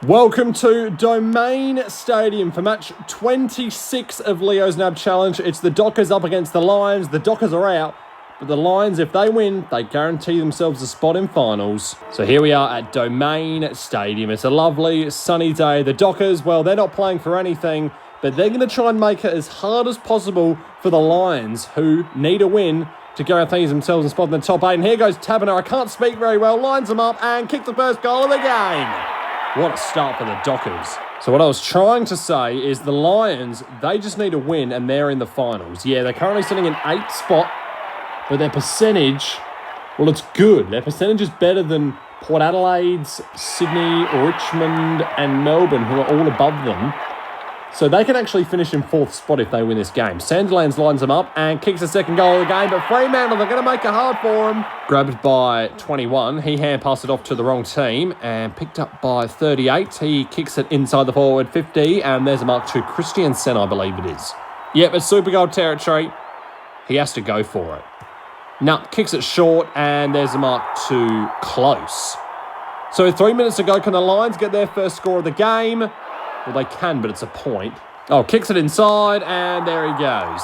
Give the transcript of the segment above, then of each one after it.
Welcome to Domain Stadium for match 26 of Leo's NAB Challenge. It's the Dockers up against the Lions. The Dockers are out, but the Lions, if they win, they guarantee themselves a spot in finals. So here we are at Domain Stadium. It's a lovely sunny day. The Dockers, well, they're not playing for anything, but they're going to try and make it as hard as possible for the Lions, who need a win to guarantee themselves a spot in the top 8. And here goes Taberner. I can't speak very well. Lines them up and kicks the first goal of the game. What a start for the Dockers. So what I was trying to say is the Lions, they just need a win and they're in the finals. Yeah, they're currently sitting in 8th spot, but their percentage, well, it's good. Their percentage is better than Port Adelaide's, Sydney, Richmond and Melbourne, who are all above them. So they can actually finish in 4th spot if they win this game. Sandilands lines them up and kicks the second goal of the game, but Fremantle, they're going to make it hard for him. Grabbed by 21. He hand passed it off to the wrong team and picked up by 38. He kicks it inside the forward 50, and there's a mark to Christiansen, I believe it is. Yep, it's super goal territory. He has to go for it. No, kicks it short, and there's a mark to Close. So 3 minutes to go. Can the Lions get their first score of the game? Well, they can, but it's a point. Oh, kicks it inside, and there he goes.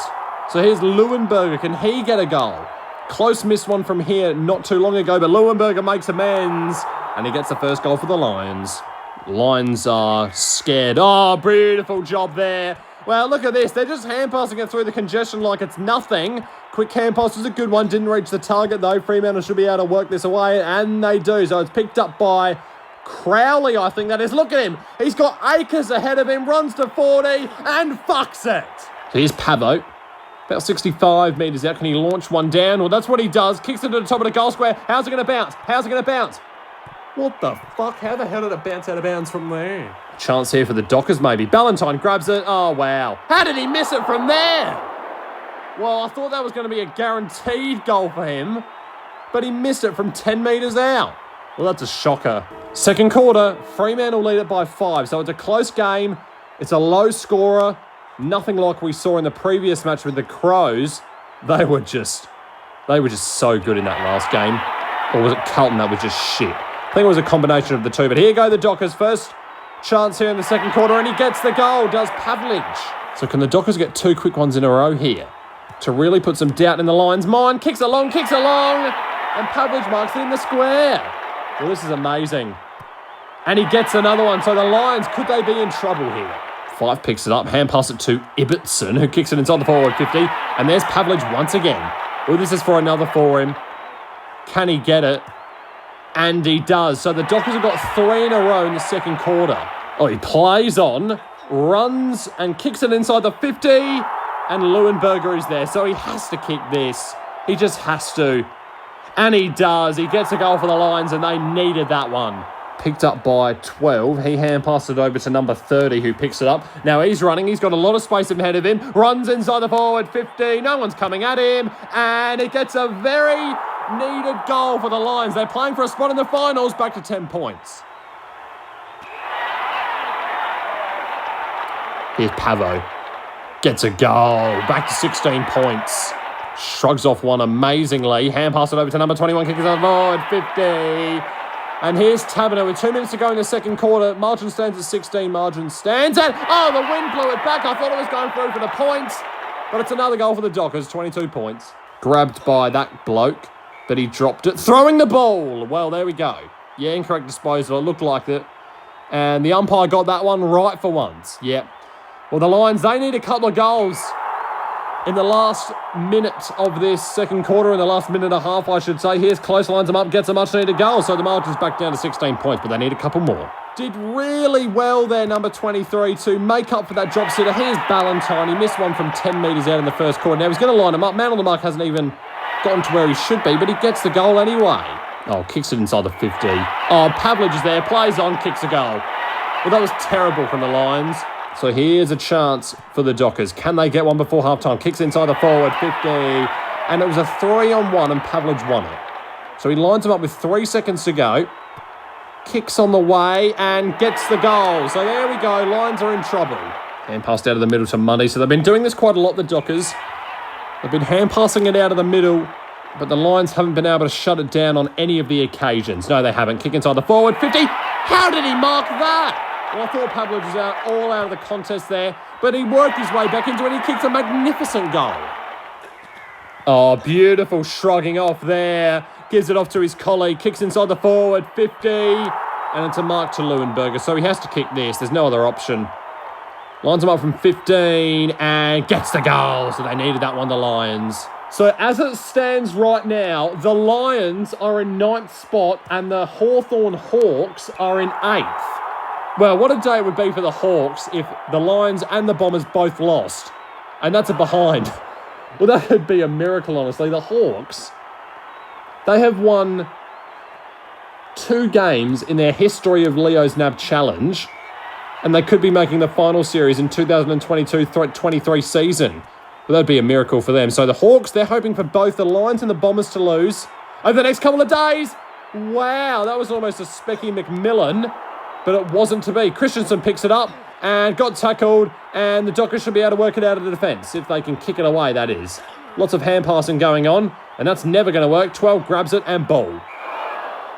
So here's Leuenberger. Can he get a goal? Close missed one from here not too long ago, but Leuenberger makes amends, and he gets the first goal for the Lions. Lions are scared. Oh, beautiful job there. Well, look at this. They're just hand-passing it through the congestion like it's nothing. Quick hand pass was a good one. Didn't reach the target, though. Fremantle should be able to work this away, and they do. So it's picked up by Crowley, I think that is. Look at him. He's got acres ahead of him, runs to 40 and fucks it. So here's Pavo. About 65 metres out. Can he launch one down? Well, that's what he does. Kicks it to the top of the goal square. How's it going to bounce? How's it going to bounce? What the fuck? How the hell did it bounce out of bounds from there? Chance here for the Dockers, maybe. Ballantyne grabs it. Oh, wow. How did he miss it from there? Well, I thought that was going to be a guaranteed goal for him, but he missed it from 10 metres out. Well, that's a shocker. Second quarter, Fremantle lead it by 5. So it's a close game. It's a low scorer. Nothing like we saw in the previous match with the Crows. They were just so good in that last game. Or was it Carlton that was just shit? I think it was a combination of the two. But here go the Dockers. First chance here in the second quarter, and he gets the goal, does Pavlich. So can the Dockers get 2 quick ones in a row here to really put some doubt in the Lions' mind? Kicks along, and Pavlich marks it in the square. Well, this is amazing. And he gets another one. So the Lions, could they be in trouble here? Fife picks it up, hand pass it to Ibbotson, who kicks it inside the forward 50. And there's Pavlich once again. Well, this is for another for him. Can he get it? And he does. So the Dockers have got 3 in a row in the second quarter. Oh, he plays on, runs and kicks it inside the 50. And Leuenberger is there. So he has to kick this. He just has to. And he does. He gets a goal for the Lions, and they needed that one. Picked up by 12. He hand passed it over to number 30, who picks it up. Now he's running. He's got a lot of space ahead of him. Runs inside the forward 50. No one's coming at him. And it gets a very needed goal for the Lions. They're playing for a spot in the finals, back to 10 points. Here's Pavo. Gets a goal. Back to 16 points. Shrugs off one amazingly. Hand pass it over to number 21. Kicks on forward 50. And here's Taberner with 2 minutes to go in the second quarter. Margin stands at 16. Margin stands at... Oh, the wind blew it back. I thought it was going through for the points. But it's another goal for the Dockers. 22 points. Grabbed by that bloke, but he dropped it. Throwing the ball. Well, there we go. Yeah, incorrect disposal. It looked like it. And the umpire got that one right for once. Yep. Well, the Lions, they need a couple of goals in the last minute of this second quarter, in the last minute and a half, I should say. Here's Close, lines them up, gets a much-needed goal, so the margin's back down to 16 points, but they need a couple more. Did really well there, number 23, to make up for that drop sitter. Here's Ballantyne. He missed one from 10 metres out in the first quarter. Now he's going to line him up. Man on the mark hasn't even gotten to where he should be, but he gets the goal anyway. Oh, kicks it inside the 50. Oh, Pavlich is there, plays on, kicks a goal. Well, that was terrible from the Lions. So here's a chance for the Dockers. Can they get one before halftime? Kicks inside the forward 50. And it was a 3-on-1 and Pavlich won it. So he lines them up with 3 seconds to go. Kicks on the way and gets the goal. So there we go. Lions are in trouble. Hand passed out of the middle to Monday. So they've been doing this quite a lot, the Dockers. They've been hand passing it out of the middle, but the Lions haven't been able to shut it down on any of the occasions. No, they haven't. Kick inside the forward 50. How did he mark that? Well, I thought Pavlich was all out of the contest there, but he worked his way back into it. He kicked a magnificent goal. Oh, beautiful shrugging off there. Gives it off to his colleague. Kicks inside the forward, 50. And it's a mark to Leuenberger, so he has to kick this. There's no other option. Lines him up from 15 and gets the goal. So they needed that one, the Lions. So as it stands right now, the Lions are in 9th spot and the Hawthorn Hawks are in 8th. Well, what a day it would be for the Hawks if the Lions and the Bombers both lost. And that's a behind. Well, that would be a miracle, honestly. The Hawks, they have won 2 games in their history of Leo's NAB Challenge, and they could be making the final series in 2022-23 season. Well, that'd be a miracle for them. So the Hawks, they're hoping for both the Lions and the Bombers to lose over the next couple of days. Wow, that was almost a Specky McMillan, but it wasn't to be. Christensen picks it up and got tackled, and the Dockers should be able to work it out of the defence, if they can kick it away, that is. Lots of hand passing going on, and that's never going to work. 12 grabs it and ball.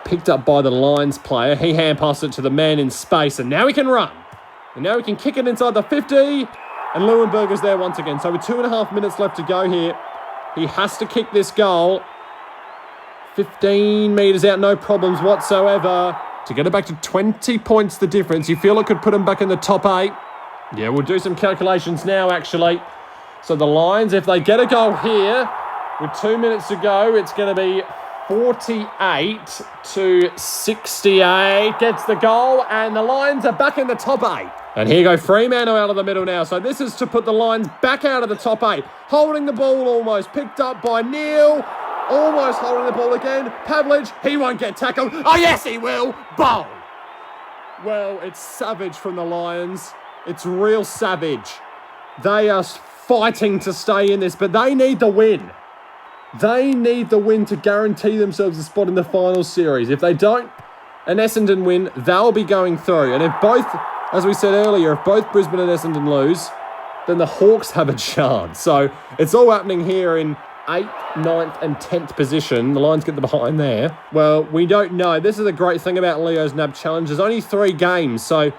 Picked up by the Lions player. He hand passed it to the man in space, and now he can run. And now he can kick it inside the 50, and Leuenberger's there once again. So with 2.5 minutes left to go here, he has to kick this goal. 15 metres out, no problems whatsoever. To get it back to 20 points the difference, you feel it could put him back in the top 8. Yeah, we'll do some calculations now, actually. So the Lions, if they get a goal here, with 2 minutes to go, it's going to be 48-68. Gets the goal, and the Lions are back in the top 8. And here go Fremantle out of the middle now. So this is to put the Lions back out of the top 8. Holding the ball almost. Picked up by Neil. Almost holding the ball again. Pavlich, he won't get tackled. Oh, yes, he will. Bowl. Well, it's savage from the Lions. It's real savage. They are fighting to stay in this, but they need the win. They need the win to guarantee themselves a spot in the final series. If they don't, and Essendon win, they'll be going through. And if both, as we said earlier, if both Brisbane and Essendon lose, then the Hawks have a chance. So it's all happening here in 8th, 9th and 10th position. The Lions get the behind there. Well, we don't know. This is a great thing about Leo's NAB Challenge. There's only 3 games, so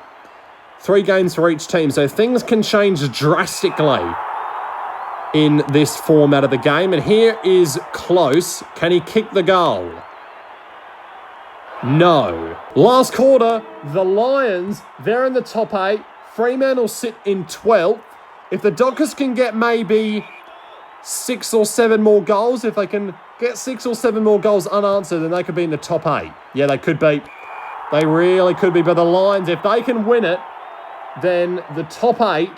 3 games for each team. So things can change drastically in this format of the game. And here is Close. Can he kick the goal? No. Last quarter, the Lions, they're in the top 8. Fremantle sit in 12th. If the Dockers can get maybe 6 or 7 more goals, if they can get 6 or 7 more goals unanswered, then they could be in the top 8. Yeah, they could be. They really could be. But the Lions, if they can win it, then the top 8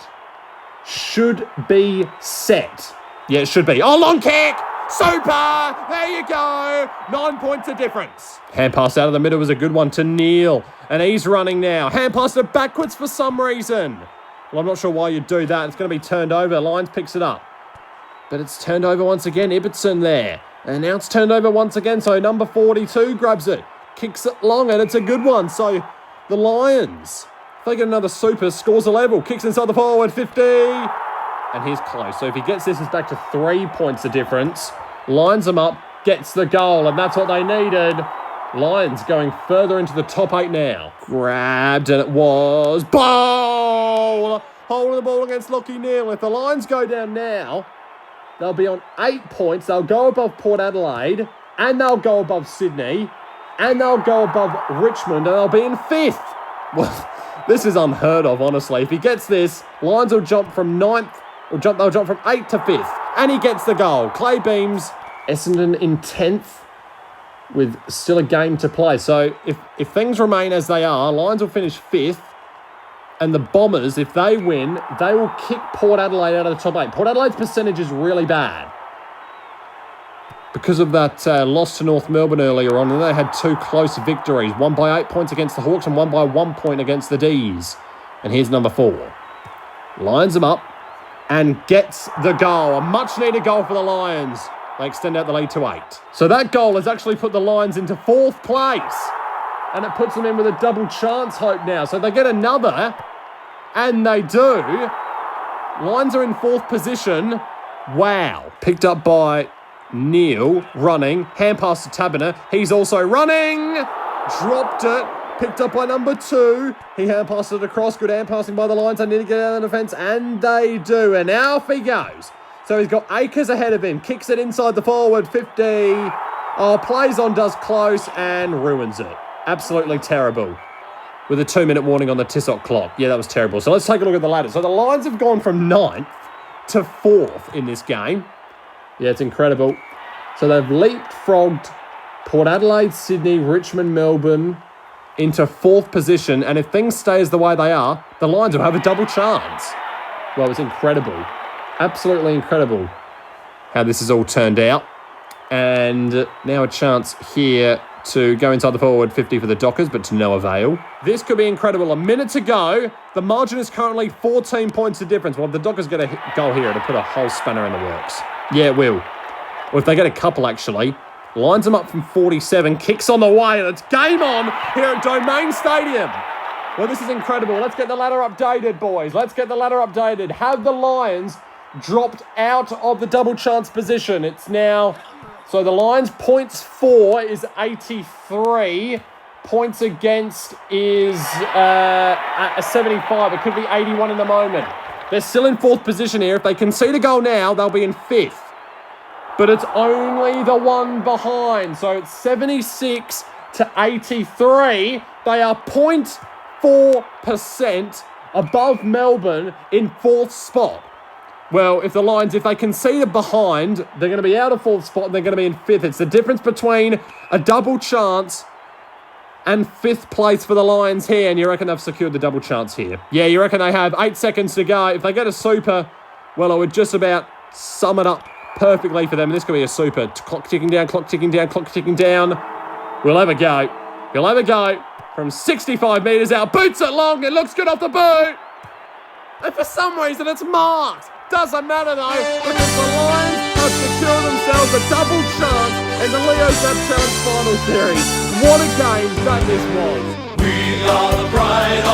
should be set. Yeah, it should be. Oh, long kick! Super! There you go! 9 points of difference. Hand pass out of the middle was a good one to Neil. And he's running now. Hand pass it backwards for some reason. Well, I'm not sure why you'd do that. It's going to be turned over. Lions picks it up. But it's turned over once again. Ibbotson there. And now it's turned over once again. So number 42 grabs it. Kicks it long, and it's a good one. So the Lions, if they get another super, scores a level. Kicks inside the forward, 50. And he's close. So if he gets this, it's back to 3 points of difference. Lines them up, gets the goal, and that's what they needed. Lions going further into the top 8 now. Grabbed, and it was ball! Holding the ball against Lockie Neal. If the Lions go down now, they'll be on 8 points. They'll go above Port Adelaide, and they'll go above Sydney, and they'll go above Richmond, and they'll be in 5th. Well, this is unheard of, honestly. If he gets this, Lions will jump from 9th, they'll jump from 8th to 5th, and he gets the goal. Clay Beams, Essendon in 10th with still a game to play. So if things remain as they are, Lions will finish 5th, and the Bombers, if they win, they will kick Port Adelaide out of the top 8. Port Adelaide's percentage is really bad because of that loss to North Melbourne earlier on, and they had 2 close victories, one by 8 points against the Hawks and one by 1 point against the D's. And here's number 4. Lines them up and gets the goal. A much-needed goal for the Lions. They extend out the lead to 8. So that goal has actually put the Lions into 4th place. And it puts them in with a double chance hope now. So they get another, and they do. Lions are in 4th position. Wow. Picked up by Neil, running. Hand pass to Tabiner. He's also running. Dropped it. Picked up by number 2. He hand passed it across. Good hand passing by the Lions. They need to get out of the defence, and they do. And now off he goes. So he's got Akers ahead of him. Kicks it inside the forward 50. Plays on, does close, and ruins it. Absolutely terrible. With a 2-minute warning on the Tissot clock. Yeah, that was terrible. So let's take a look at the ladder. So the Lions have gone from 9th to 4th in this game. Yeah, it's incredible. So they've leapfrogged Port Adelaide, Sydney, Richmond, Melbourne into 4th position. And if things stay as the way they are, the Lions will have a double chance. Well, it's incredible. Absolutely incredible how this has all turned out. And now a chance here to go inside the forward 50 for the Dockers, but to no avail. This could be incredible. A minute to go. The margin is currently 14 points of difference. Well, if the Dockers get a goal here, it'll put a whole spanner in the works. Yeah, it will. Or if they get a couple, actually. Lines them up from 47. Kicks on the way, and it's game on here at Domain Stadium. Well, this is incredible. Let's get the ladder updated, boys. Let's get the ladder updated. Have the Lions dropped out of the double chance position? It's now... So the Lions' points for is 83. Points against is 75. It could be 81 in the moment. They're still in 4th position here. If they concede a goal now, they'll be in 5th. But it's only the one behind. So it's 76 to 83. They are 0.4% above Melbourne in 4th spot. Well, if the Lions, if they concede a behind, they're going to be out of 4th spot and they're going to be in 5th. It's the difference between a double chance and 5th place for the Lions here. And you reckon they've secured the double chance here? Yeah, you reckon they have 8 seconds to go. If they get a super, well, I would just about sum it up perfectly for them. This could be a super. Clock ticking down, clock ticking down, clock ticking down. We'll have a go. We'll have a go from 65 metres out. Boots it long. It looks good off the boot. And for some reason, it's marked. Doesn't matter though, because the Lions have secured themselves a double chance in the Leo's NAB Challenge Final Series. What a game that this was. We are the pride